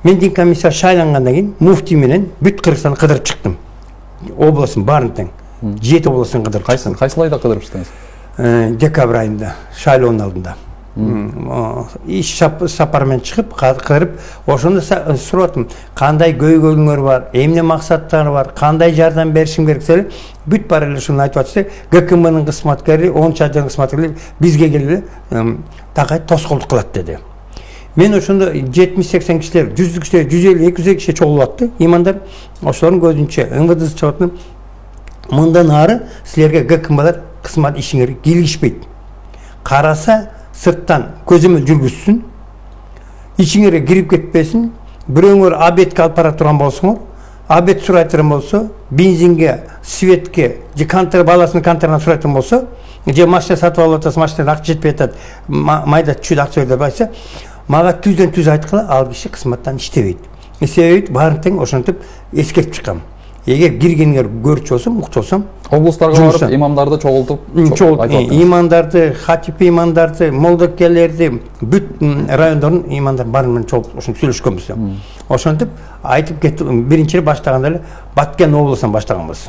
Мен дин комиссия шайлангандан кийин муфтий менен бүт Кыргызстанды кыдырып чыктым. Областын баарын тең. 7 областын кыдырып чыктым. Кайсыл айда кыдырып чыктыңыз? Декабрь айында, шайлоонун алдында. Иш сапармен чыгып, кыдырып, ошондо сураттым, кандай көйгөйлүңөр бар, эмне максаттары бар, кандай жардам беришиң керек десе, бүт баары эле ушуну айтып атышты. ГКМнын кызматкери, 10 жардам кызматкерлери бизге келип такай тоскоолдук кылат деди. Мен ошондо 70-80 кишилер, 100 кишилер, 150-200 киши чогулуп атты, имандар. Ошолордун көзүнчө МВД чыгып, мындан ары силерге ГКМдар кызмат ишиңер киргизбейт. Караса сырттан көзөмөл жүргүзсүн, ичиңерге кирип кетпесин, бирөөңөр обедке алып бара турган болсоңор, обед сурай турган болсо, бензинге, светке, же кантер баласынын кантерине сурай турган болсо, же машина сатып алып атасыз, машинада акча жетпей атат, майда чүйдө акча бер деп айтса, мага түздөн түз айткыла, ал киши кызматтан иштебейт. Себеби баарын тең ошентип эскертип чыккам. Эгер киргениңер көрчү болсом, мукчу болсом, облустарга барып имамдарды чогултуп айтып, имамдарды, хатип имамдарды, молдокелерди, бүт райондордун имамдарын баарын менен чогултуп ошентип сүйлөшкөнбүз. Ошентип айтып кеттим. Биринчи баштаганда эле Баткен областынан баштаганбыз.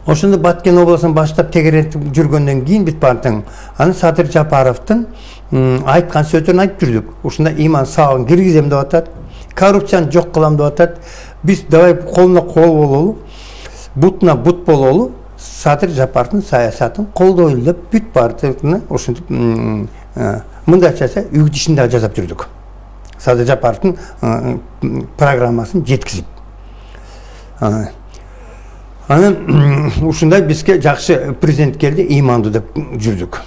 Ошондо Баткен областынан баштап тегерентип жүргөндөн кийин бүт баарын тең аны Садыр Жапаровдун айткан сөздөрүн айтып жүрдүк. Ушунда иман сабагын киргизем деп атат, коррупцияны жок кылам деп атат. Biz давай колуна кол бололу, бутуна бут бололу, Садыр Жапаровдун саясатын колдойлу деп бүт партияны ошентип мындайча үгүт ишинде жасап жүрдүк. Садыр Жапаровдун программасын жеткизип. Анан ушундай бизге жакшы президент келди, имандуу деп жүрдүк.